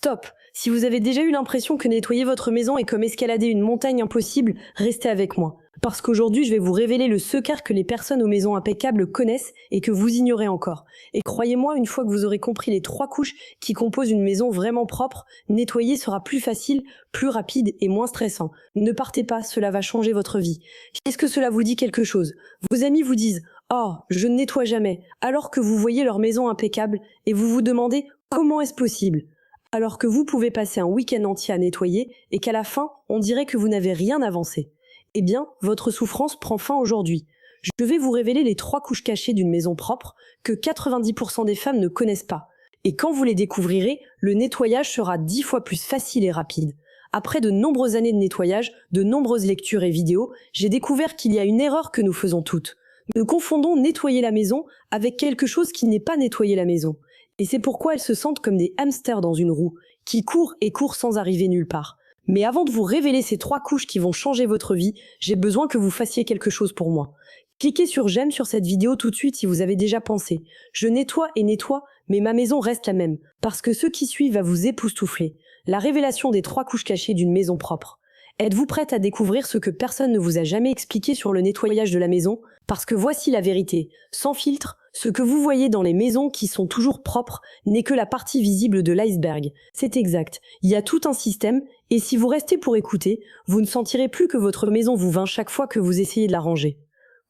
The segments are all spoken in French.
Stop! Si vous avez déjà eu l'impression que nettoyer votre maison est comme escalader une montagne impossible, restez avec moi. Parce qu'aujourd'hui, je vais vous révéler le secret que les personnes aux maisons impeccables connaissent et que vous ignorez encore. Et croyez-moi, une fois que vous aurez compris les 3 couches qui composent une maison vraiment propre, nettoyer sera plus facile, plus rapide et moins stressant. Ne partez pas, cela va changer votre vie. Est-ce que cela vous dit quelque chose? Vos amis vous disent « Oh, je ne nettoie jamais », alors que vous voyez leur maison impeccable et vous vous demandez « Comment est-ce possible ?» Alors que vous pouvez passer un week-end entier à nettoyer et qu'à la fin, on dirait que vous n'avez rien avancé. Eh bien, votre souffrance prend fin aujourd'hui. Je vais vous révéler les 3 couches cachées d'une maison propre que 90% des femmes ne connaissent pas. Et quand vous les découvrirez, le nettoyage sera 10 fois plus facile et rapide. Après de nombreuses années de nettoyage, de nombreuses lectures et vidéos, j'ai découvert qu'il y a une erreur que nous faisons toutes. Nous confondons nettoyer la maison avec quelque chose qui n'est pas nettoyer la maison. Et c'est pourquoi elles se sentent comme des hamsters dans une roue, qui courent et courent sans arriver nulle part. Mais avant de vous révéler ces 3 couches qui vont changer votre vie, j'ai besoin que vous fassiez quelque chose pour moi. Cliquez sur j'aime sur cette vidéo tout de suite si vous avez déjà pensé. Je nettoie et nettoie, mais ma maison reste la même, parce que ce qui suit va vous époustoufler. La révélation des 3 couches cachées d'une maison propre. Êtes-vous prête à découvrir ce que personne ne vous a jamais expliqué sur le nettoyage de la maison? Parce que voici la vérité, sans filtre, ce que vous voyez dans les maisons qui sont toujours propres n'est que la partie visible de l'iceberg. C'est exact, il y a tout un système, et si vous restez pour écouter, vous ne sentirez plus que votre maison vous vainc chaque fois que vous essayez de la ranger.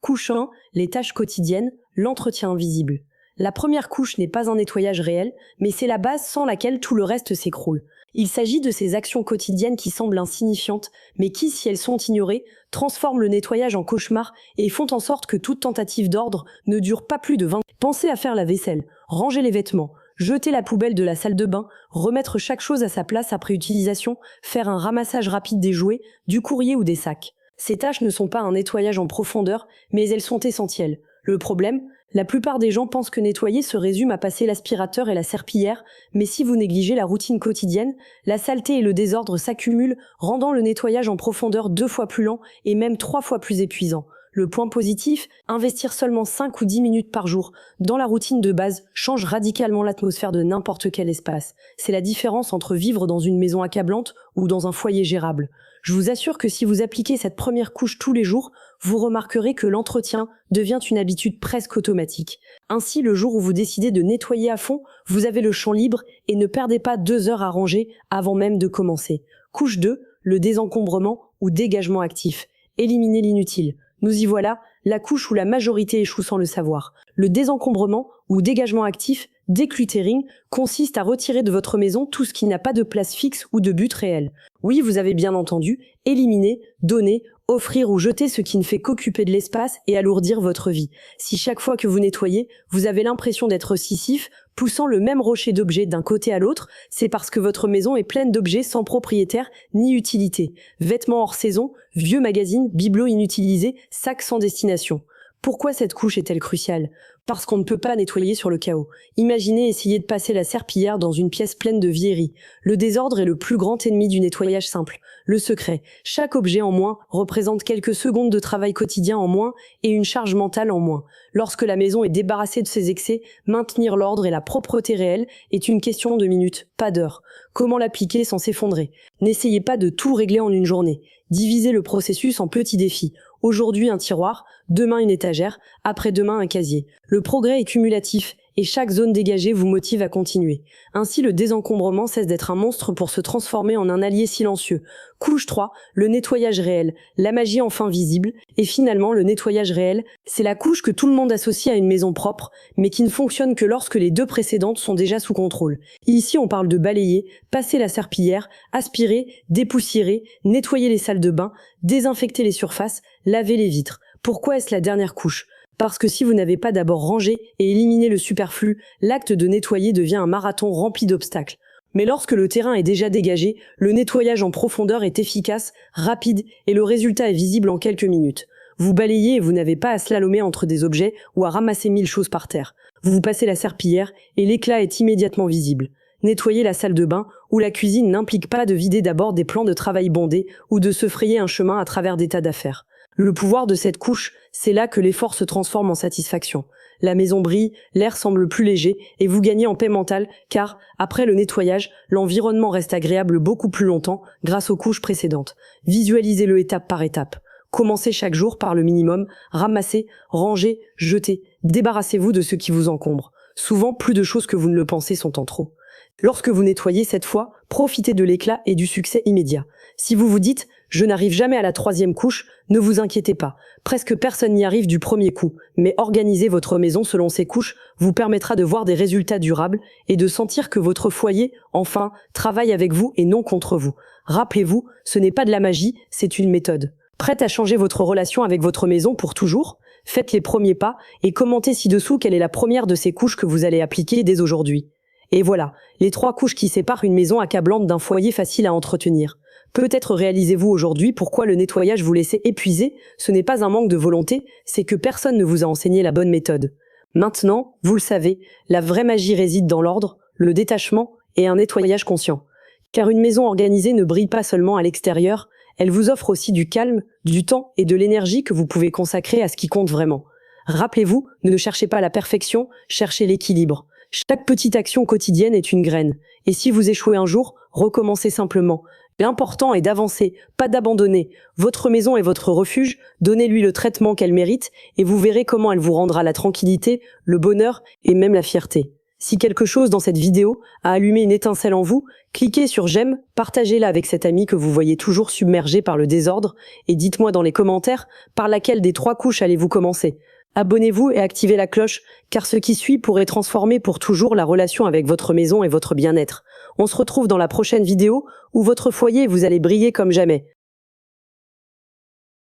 Couche 1, les tâches quotidiennes, l'entretien invisible. La première couche n'est pas un nettoyage réel, mais c'est la base sans laquelle tout le reste s'écroule. Il s'agit de ces actions quotidiennes qui semblent insignifiantes, mais qui, si elles sont ignorées, transforment le nettoyage en cauchemar et font en sorte que toute tentative d'ordre ne dure pas plus de 20 minutes. Pensez à faire la vaisselle, ranger les vêtements, jeter la poubelle de la salle de bain, remettre chaque chose à sa place après utilisation, faire un ramassage rapide des jouets, du courrier ou des sacs. Ces tâches ne sont pas un nettoyage en profondeur, mais elles sont essentielles. Le problème, la plupart des gens pensent que nettoyer se résume à passer l'aspirateur et la serpillière, mais si vous négligez la routine quotidienne, la saleté et le désordre s'accumulent, rendant le nettoyage en profondeur 2 fois plus lent et même 3 fois plus épuisant. Le point positif, investir seulement 5 ou 10 minutes par jour dans la routine de base change radicalement l'atmosphère de n'importe quel espace. C'est la différence entre vivre dans une maison accablante ou dans un foyer gérable. Je vous assure que si vous appliquez cette première couche tous les jours, vous remarquerez que l'entretien devient une habitude presque automatique. Ainsi, le jour où vous décidez de nettoyer à fond, vous avez le champ libre et ne perdez pas 2 heures à ranger avant même de commencer. Couche 2, le désencombrement ou dégagement actif. Éliminez l'inutile. Nous y voilà, la couche où la majorité échoue sans le savoir. Le désencombrement ou dégagement actif, decluttering, consiste à retirer de votre maison tout ce qui n'a pas de place fixe ou de but réel. Oui, vous avez bien entendu, éliminer, donner, offrir ou jeter ce qui ne fait qu'occuper de l'espace et alourdir votre vie. Si chaque fois que vous nettoyez, vous avez l'impression d'être Sisyphe, poussant le même rocher d'objets d'un côté à l'autre, c'est parce que votre maison est pleine d'objets sans propriétaire ni utilité. Vêtements hors saison, vieux magazines, bibelots inutilisés, sacs sans destination. Pourquoi cette couche est-elle cruciale? Parce qu'on ne peut pas nettoyer sur le chaos. Imaginez essayer de passer la serpillière dans une pièce pleine de vieilleries. Le désordre est le plus grand ennemi du nettoyage simple. Le secret, chaque objet en moins représente quelques secondes de travail quotidien en moins et une charge mentale en moins. Lorsque la maison est débarrassée de ses excès, maintenir l'ordre et la propreté réelle est une question de minutes, pas d'heures. Comment l'appliquer sans s'effondrer? N'essayez pas de tout régler en une journée. Divisez le processus en petits défis. Aujourd'hui un tiroir, demain une étagère, après-demain un casier. Le progrès est cumulatif et chaque zone dégagée vous motive à continuer. Ainsi le désencombrement cesse d'être un monstre pour se transformer en un allié silencieux. Couche 3, le nettoyage réel, la magie enfin visible. Et finalement le nettoyage réel, c'est la couche que tout le monde associe à une maison propre, mais qui ne fonctionne que lorsque les 2 précédentes sont déjà sous contrôle. Ici on parle de balayer, passer la serpillière, aspirer, dépoussiérer, nettoyer les salles de bain, désinfecter les surfaces, laver les vitres. Pourquoi est-ce la dernière couche? Parce que si vous n'avez pas d'abord rangé et éliminé le superflu, l'acte de nettoyer devient un marathon rempli d'obstacles. Mais lorsque le terrain est déjà dégagé, le nettoyage en profondeur est efficace, rapide et le résultat est visible en quelques minutes. Vous balayez et vous n'avez pas à slalomer entre des objets ou à ramasser 1000 choses par terre. Vous passez la serpillière et l'éclat est immédiatement visible. Nettoyer la salle de bain ou la cuisine n'implique pas de vider d'abord des plans de travail bondés ou de se frayer un chemin à travers des tas d'affaires. Le pouvoir de cette couche, C'est là que l'effort se transforme en satisfaction. La maison brille, l'air semble plus léger et vous gagnez en paix mentale car, après le nettoyage, l'environnement reste agréable beaucoup plus longtemps grâce aux couches précédentes. Visualisez-le étape par étape. Commencez chaque jour par le minimum, ramassez, rangez, jetez, débarrassez-vous de ce qui vous encombre. Souvent, plus de choses que vous ne le pensez sont en trop. Lorsque vous nettoyez cette fois, profitez de l'éclat et du succès immédiat. Si vous vous dites « je n'arrive jamais à la 3e couche », ne vous inquiétez pas. Presque personne n'y arrive du premier coup, mais organiser votre maison selon ces couches vous permettra de voir des résultats durables et de sentir que votre foyer, enfin, travaille avec vous et non contre vous. Rappelez-vous, ce n'est pas de la magie, c'est une méthode. Prête à changer votre relation avec votre maison pour toujours ? Faites les premiers pas et commentez ci-dessous quelle est la première de ces couches que vous allez appliquer dès aujourd'hui. Et voilà, les 3 couches qui séparent une maison accablante d'un foyer facile à entretenir. Peut-être réalisez-vous aujourd'hui pourquoi le nettoyage vous laissait épuisé, ce n'est pas un manque de volonté, c'est que personne ne vous a enseigné la bonne méthode. Maintenant, vous le savez, la vraie magie réside dans l'ordre, le détachement et un nettoyage conscient. Car une maison organisée ne brille pas seulement à l'extérieur, elle vous offre aussi du calme, du temps et de l'énergie que vous pouvez consacrer à ce qui compte vraiment. Rappelez-vous, ne cherchez pas la perfection, cherchez l'équilibre. Chaque petite action quotidienne est une graine. Et si vous échouez un jour, recommencez simplement. L'important est d'avancer, pas d'abandonner. Votre maison est votre refuge, donnez-lui le traitement qu'elle mérite et vous verrez comment elle vous rendra la tranquillité, le bonheur et même la fierté. Si quelque chose dans cette vidéo a allumé une étincelle en vous, cliquez sur j'aime, partagez-la avec cet ami que vous voyez toujours submergé par le désordre et dites-moi dans les commentaires par laquelle des 3 couches allez-vous commencer. Abonnez-vous et activez la cloche, car ce qui suit pourrait transformer pour toujours la relation avec votre maison et votre bien-être. On se retrouve dans la prochaine vidéo où votre foyer vous allez briller comme jamais.